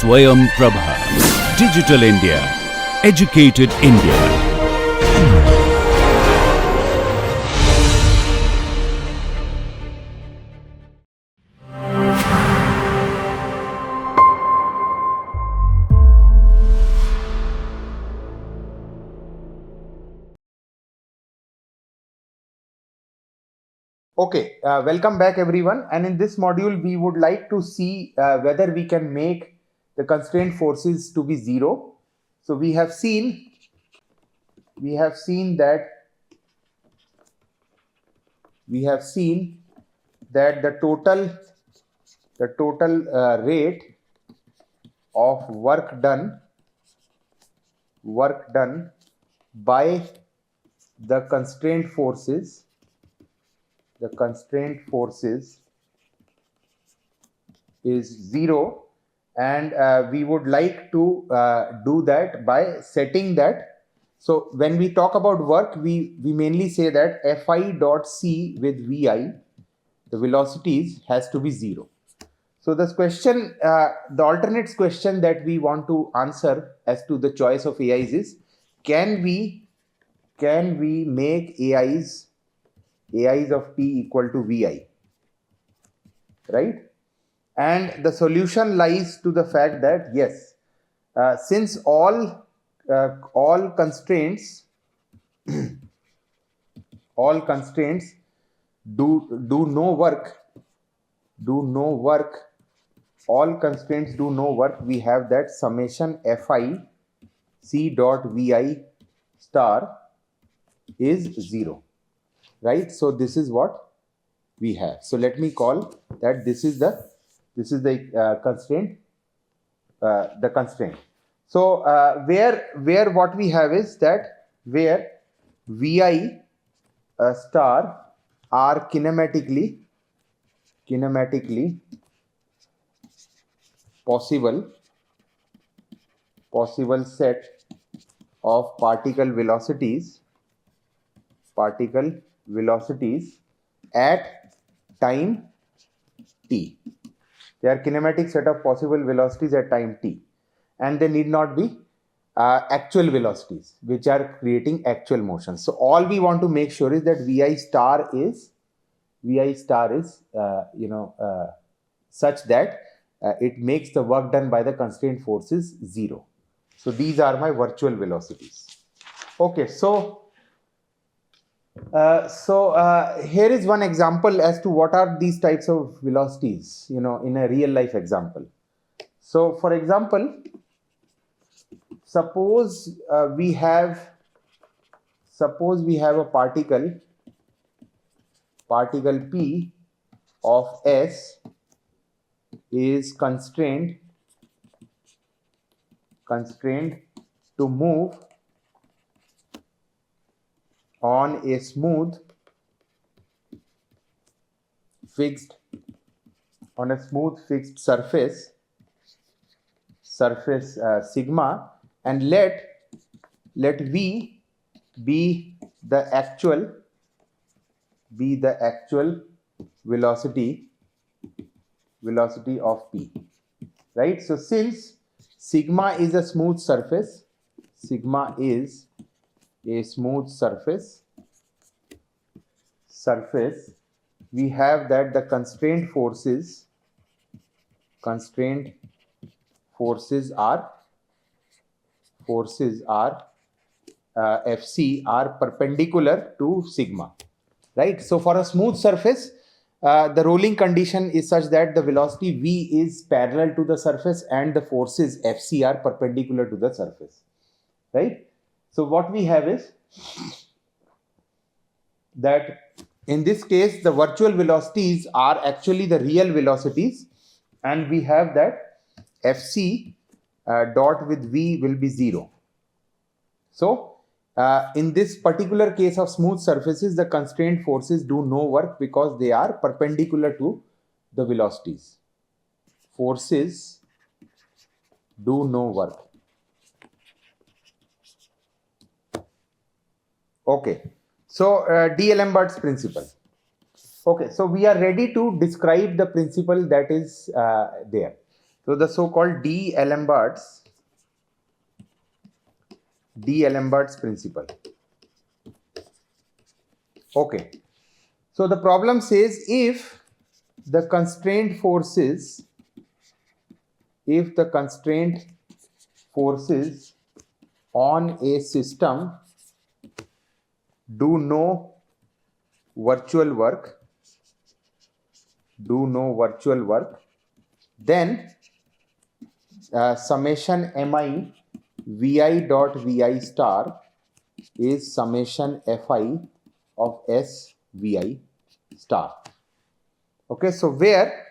Swayam Prabha. Digital India. Educated India. Okay, welcome back everyone, and in this module we would like to see whether we can make the constraint forces to be zero. So we have seen that the total rate of work done by the constraint forces is zero, and we would like to do that by setting that. So when we talk about work, we mainly say that Fi dot C with Vi, the velocities, has to be zero. So this question, the alternate question that we want to answer as to the choice of AIs is, can we make AIs of T equal to Vi, right? And the solution lies to the fact that yes, since all constraints do no work, all constraints do no work, we have that summation Fi C dot Vi star is zero, right? So this is what we have. So let me call that this is the constraint. So where what we have is that where Vi star are kinematically possible set of particle velocities at time t. They are kinematic set of possible velocities at time t, and they need not be actual velocities which are creating actual motion. So all we want to make sure is that Vi star is such that it makes the work done by the constraint forces zero. So these are my virtual velocities. Okay, so here is one example as to what are these types of velocities, in a real life example. So for example, suppose we have a particle P of S is constrained to move on a smooth fixed surface sigma, and let V be the actual velocity of P, right? So since sigma is a smooth surface, we have that the constraint forces are Fc are perpendicular to sigma, right? So for a smooth surface, the rolling condition is such that the velocity V is parallel to the surface and the forces Fc are perpendicular to the surface, right? So what we have is that in this case the virtual velocities are actually the real velocities, and we have that Fc dot with V will be zero. So in this particular case of smooth surfaces, the constraint forces do no work because they are perpendicular to the velocities. Forces do no work. Okay, so D'Alembert's principle. Okay, so we are ready to describe the principle that is there. So the so-called D'Alembert's principle. Okay. So the problem says if the constraint forces on a system do no virtual work, then summation mi vi dot vi star is summation fi of s vi star. Okay, so where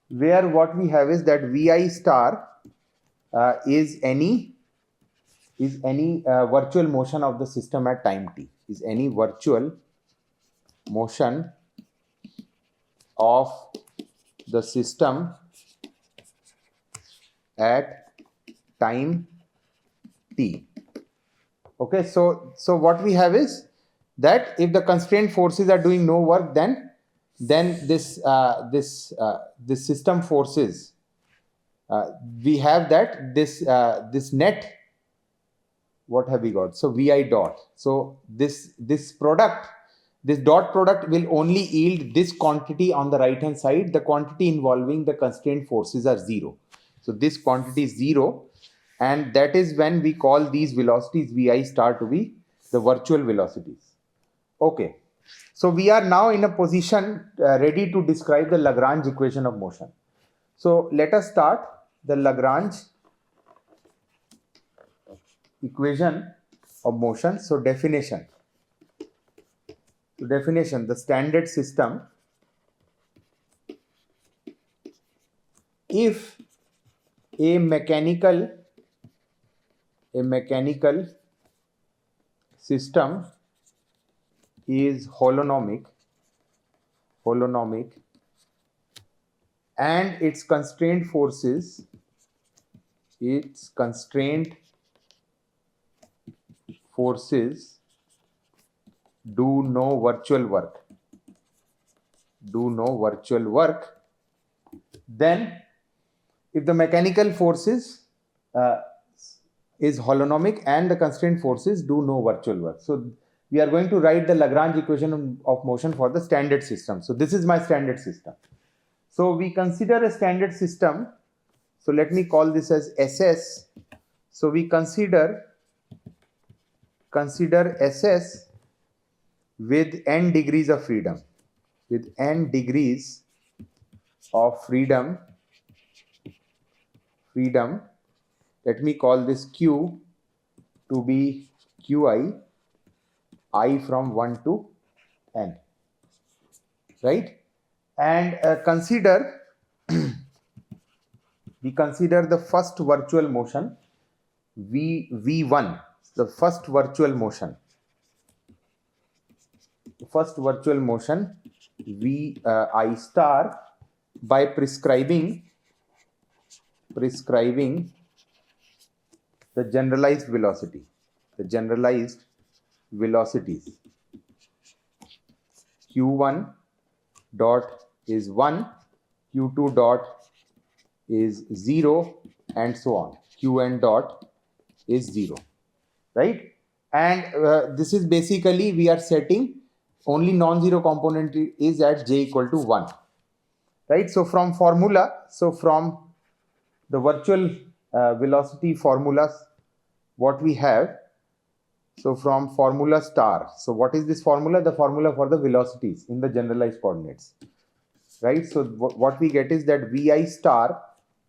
what we have is that vi star is any virtual motion of the system at time t, is any virtual motion of the system at time t. Okay, so what we have is that if the constraint forces are doing no work, then this system forces, we have that this net, what have we got? So vi dot. So this dot product will only yield this quantity on the right hand side. The quantity involving the constraint forces are 0. So this quantity is 0, and that is when we call these velocities vi star to be the virtual velocities. Okay, so we are now in a position ready to describe the Lagrange equation of motion. So let us start the Lagrange equation of motion. So definition, the standard system, if a mechanical system is holonomic and its constraint forces do no virtual work, then if the mechanical forces is holonomic and the constraint forces do no virtual work. So we are going to write the Lagrange equation of motion for the standard system. So this is my standard system. So we consider a standard system. So let me call this as SS. So we consider SS with n degrees of freedom. Let me call this Q to be Qi, I from 1 to n, right? And we consider the first virtual motion V1, the first virtual motion V I star, by prescribing the generalized velocities. Q1 dot is 1, Q2 dot is 0, and so on. Qn dot is 0, right? And this is basically, we are setting only non-zero component is at j equal to 1, right? So from the virtual velocity formulas, what we have, so from formula star, so what is this formula? The formula for the velocities in the generalized coordinates, right? So what we get is that vi star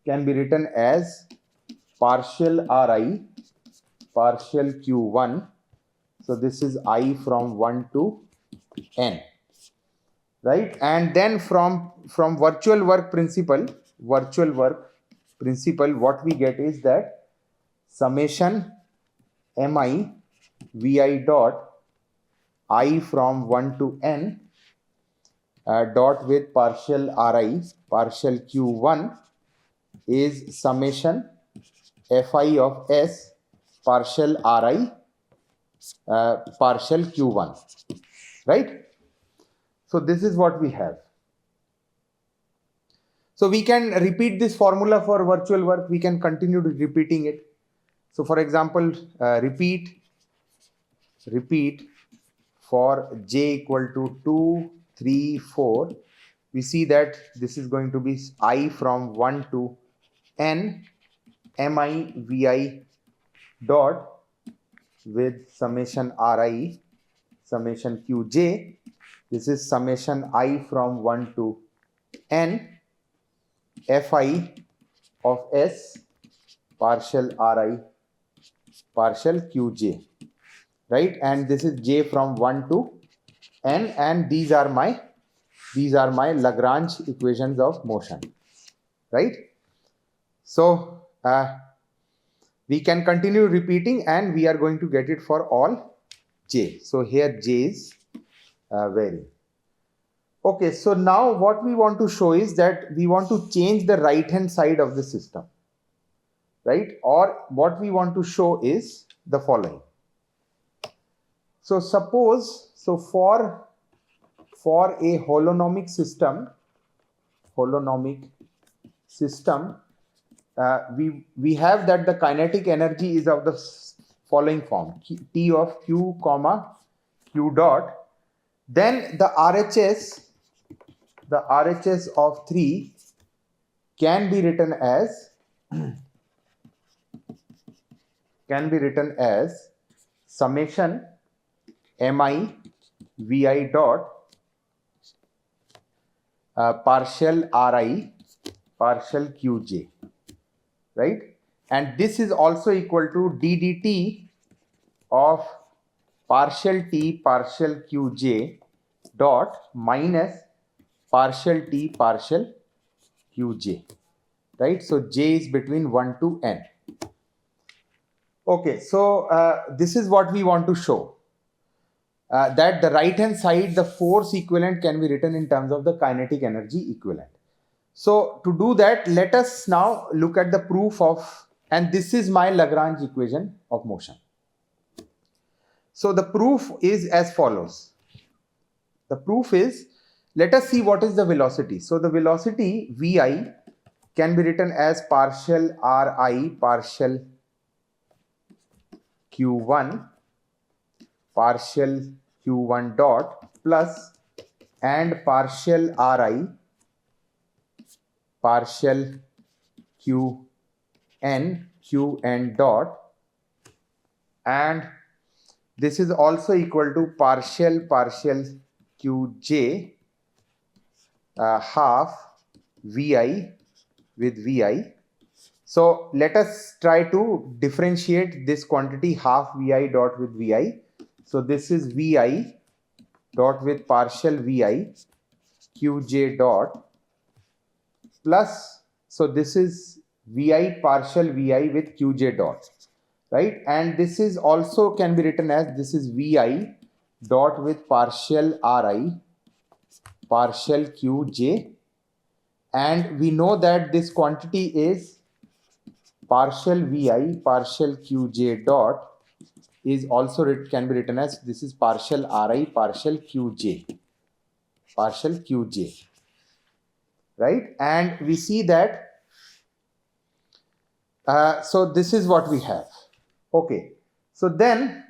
can be written as partial ri, partial q1. So this is I from 1 to n, right? And then from virtual work principle, what we get is that summation mi vi dot I from 1 to n dot with partial ri, partial q1 is summation fi of s partial ri partial q1, right? So this is what we have. So we can repeat this formula for virtual work. We can continue repeating it. So for example, repeat for j equal to 2, 3, 4. We see that this is going to be I from 1 to n mi vi dot with summation ri summation qj. This is summation I from 1 to n fi of s partial ri partial qj, right? And this is j from 1 to n, and these are my Lagrange equations of motion, right? So we can continue repeating, and we are going to get it for all j. So here j is varying. Okay, so now what we want to show is that we want to change the right hand side of the system, right? Or what we want to show is the following. So suppose, so for a holonomic system, we have that the kinetic energy is of the following form: T of q comma q dot. Then the RHS of 3 can be written as summation mi vi dot partial ri partial qj, right? And this is also equal to ddt of partial t partial qj dot minus partial t partial qj, right? So j is between 1 to n. Okay, so this is what we want to show. That the right hand side, the force equivalent can be written in terms of the kinetic energy equivalent. So to do that, let us now look at the proof of, and this is my Lagrange equation of motion. So the proof is as follows. The proof is, let us see what is the velocity. So the velocity vi can be written as partial ri partial q1 partial q1 dot plus and partial ri partial qn dot, and this is also equal to partial qj half vi with vi. So let us try to differentiate this quantity half vi dot with vi. So this is vi dot with partial vi qj dot plus, so this is vi partial vi with qj dot, right? And this is also can be written as, this is vi dot with partial ri partial qj, and we know that this quantity is partial vi partial qj dot is also can be written as, this is partial ri partial qj, right? And we see that so this is what we have. Okay, so then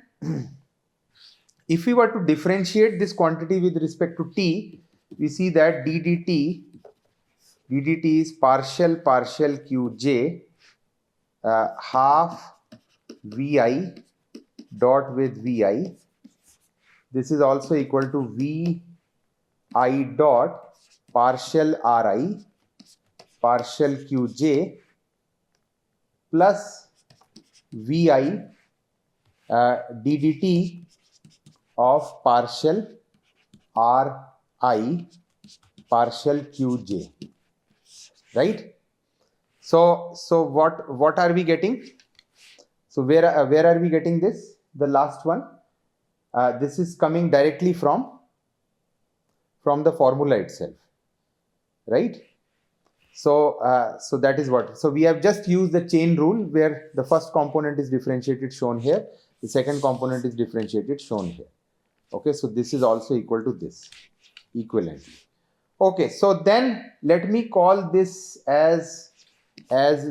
if we were to differentiate this quantity with respect to t, we see that ddt is partial qj half vi dot with vi. This is also equal to vi dot partial ri partial qj plus vi ddt of partial ri partial qj, right? So what are we getting? So where are we getting this? The last one, this is coming directly from the formula itself, right? So so that is what. So we have just used the chain rule where the first component is differentiated, shown here. The second component is differentiated, shown here. Okay, so this is also equal to this equivalently. Okay, so then let me call this as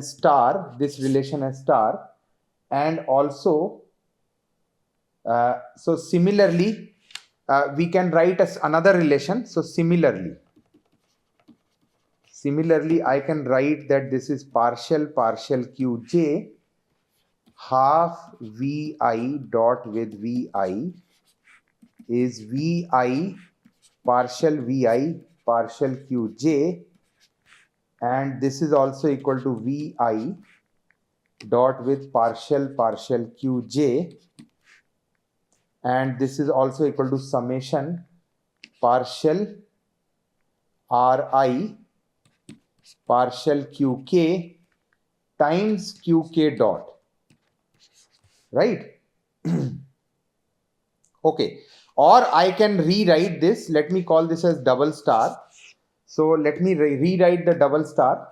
star, this relation as star, and also so similarly we can write as another relation. So similarly I can write that this is partial qj half vi dot with vi is vi partial qj, and this is also equal to vi dot with partial qj, and this is also equal to summation partial ri partial qk times qk dot, right? Okay, or I can rewrite this. Let me call this as double star. So let me rewrite the double star.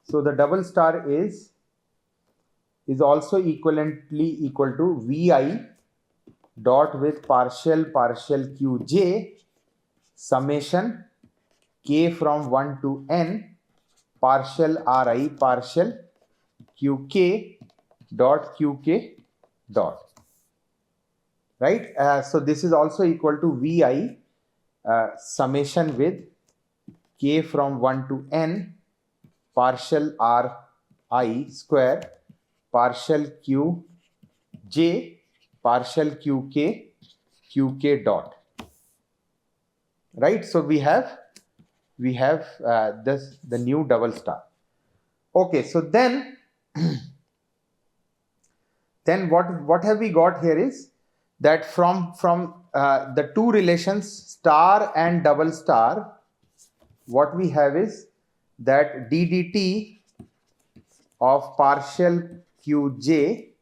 So the double star is also equivalently equal to vi dot with partial qj summation k from 1 to n partial ri partial qk dot, right? So this is also equal to vi summation with k from 1 to n partial ri square partial qj partial qk dot, right? So we have this the new double star. Okay, so then what have we got here is that from the two relations star and double star, what we have is that ddt of partial qj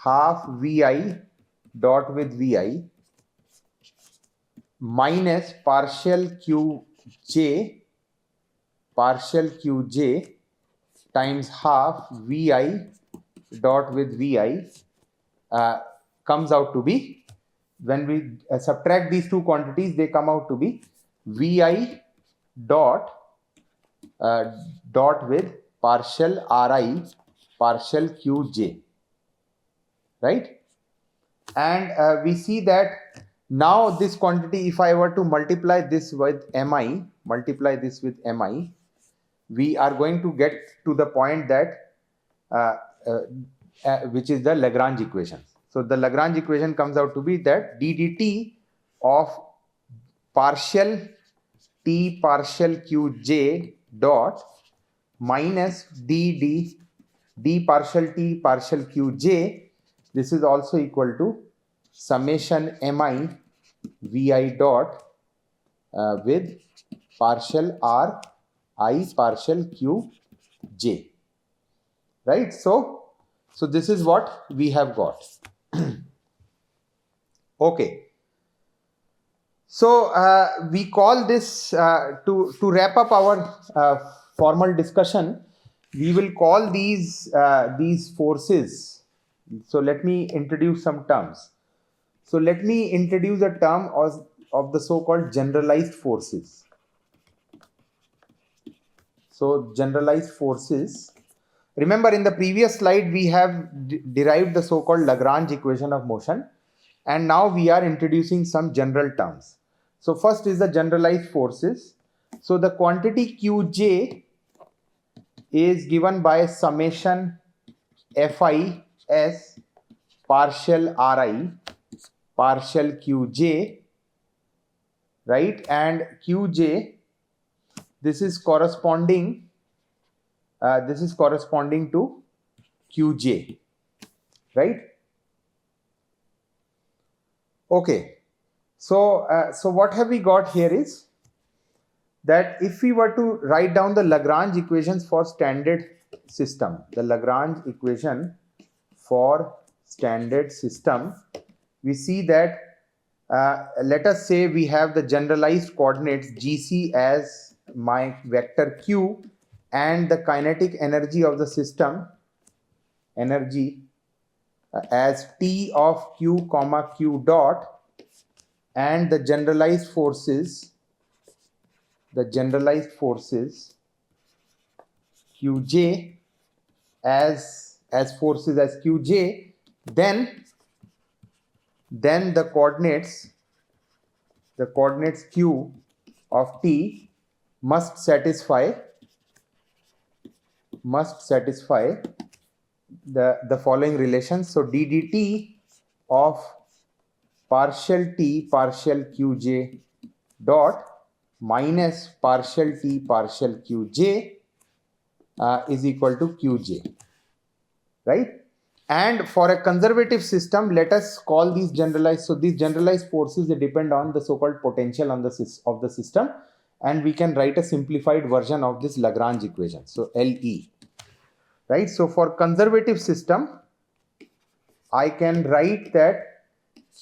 half vi dot with vi minus partial qj times half vi dot with vi comes out to be, when we subtract these two quantities, they come out to be vi dot with partial ri partial qj, right? And we see that now this quantity, if I were to multiply this with mi, we are going to get to the point that which is the Lagrange equation. So the Lagrange equation comes out to be that ddt of partial t partial qj dot minus d partial t partial qj, this is also equal to summation mi vi dot with partial r I partial qj, right? So this is what we have got. Okay, so we call this to wrap up our formal discussion, we will call these forces. So let me introduce some terms. So let me introduce a term of the so-called generalized forces. So generalized forces. Remember, in the previous slide we have derived the so-called Lagrange equation of motion, and now we are introducing some general terms. So first is the generalized forces. So the quantity qj is given by summation fi s partial ri partial qj, right? And qj, this is corresponding to qj, right? Okay, so what have we got here is that if we were to write down the Lagrange equations for standard system, we see that let us say we have the generalized coordinates gc as my vector q, and the kinetic energy of the system as T of q comma q dot, and the generalized forces the generalized forces Qj as forces as Qj, then the coordinates Q of T must satisfy the following relations. So d dt of partial T partial Qj dot minus partial T partial Qj is equal to Qj, right? And for a conservative system, let us call these generalized. So these generalized forces, they depend on the so-called potential of the system, and we can write a simplified version of this Lagrange equation. So LE, right? So for conservative system, I can write that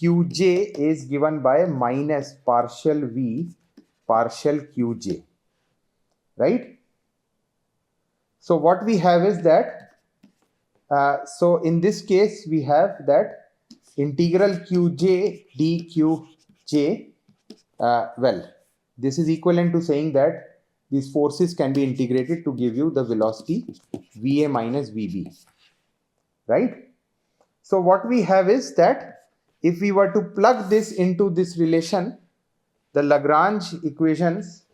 Qj is given by minus partial V partial Qj, right? So what we have is that so in this case, we have that integral Qj dQj, well, this is equivalent to saying that these forces can be integrated to give you the velocity Va minus Vb, right? So what we have is that if we were to plug this into this relation, the Lagrange equations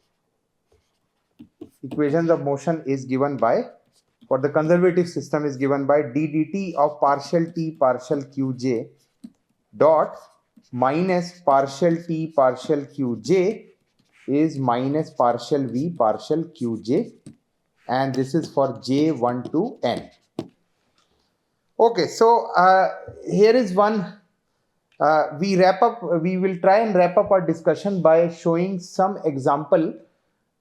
of motion is given by, for the conservative system, is given by d dt of partial T partial Qj dot minus partial T partial Qj is minus partial V partial Qj, and this is for j1 to n. Okay, so here is one. We will try and wrap up our discussion by showing some example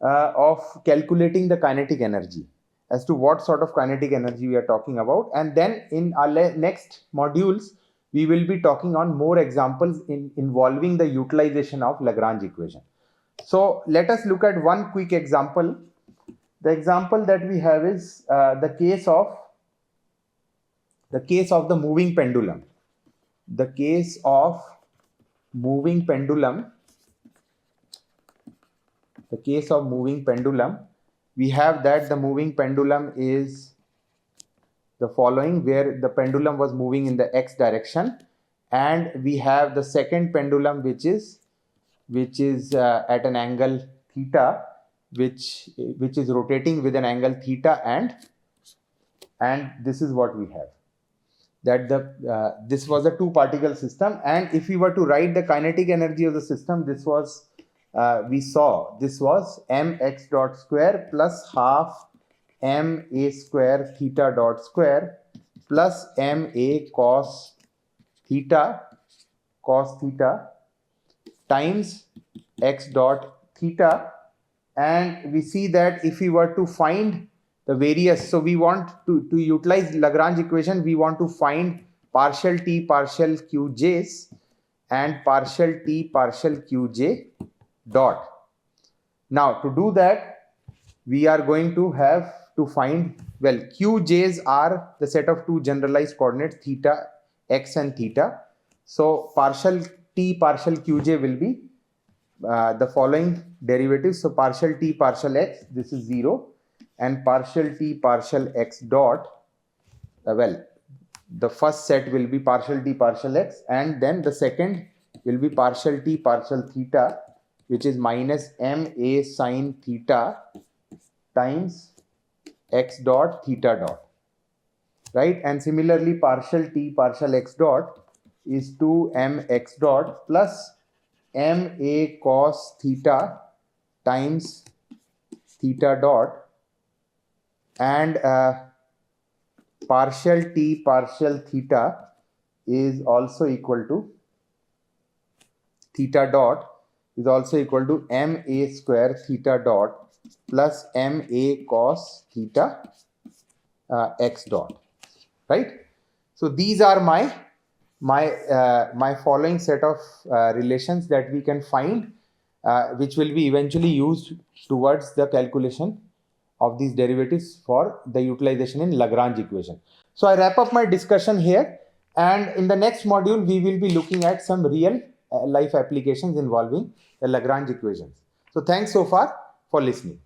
of calculating the kinetic energy, as to what sort of kinetic energy we are talking about. And then in our next modules, we will be talking on more examples involving the utilization of Lagrange equation. So let us look at one quick example. The example that we have is the case of the moving pendulum. The case of moving pendulum. The case of moving pendulum, we have that the moving pendulum is the following, where the pendulum was moving in the x direction, and we have the second pendulum which is at an angle theta, which is rotating with an angle theta, and this is what we have, that this was a two particle system. And if we were to write the kinetic energy of the system, this was we saw this was mx dot square plus half ma square theta dot square plus ma cos theta times x dot theta. And we see that if we were to find the various, so we want to utilize Lagrange equation, we want to find partial T partial Qj's and partial T partial Qj dot. Now to do that, we are going to have to find, well, Qj's are the set of two generalized coordinates theta x and theta. So partial T partial Qj will be the following derivatives. So partial T partial x, this is 0, and partial T partial x dot, well, the first set will be partial T partial x, and then the second will be partial T partial theta, which is minus ma sine theta times x dot theta dot, right? And similarly partial T partial x dot is 2mx dot plus ma cos theta times theta dot, and partial T partial theta is also equal to theta dot is also equal to ma square theta dot plus ma cos theta x dot, right? So these are my following set of relations that we can find, which will be eventually used towards the calculation of these derivatives for the utilization in Lagrange equation. So I wrap up my discussion here, and in the next module we will be looking at some real life applications involving the Lagrange equations. So thanks so far for listening.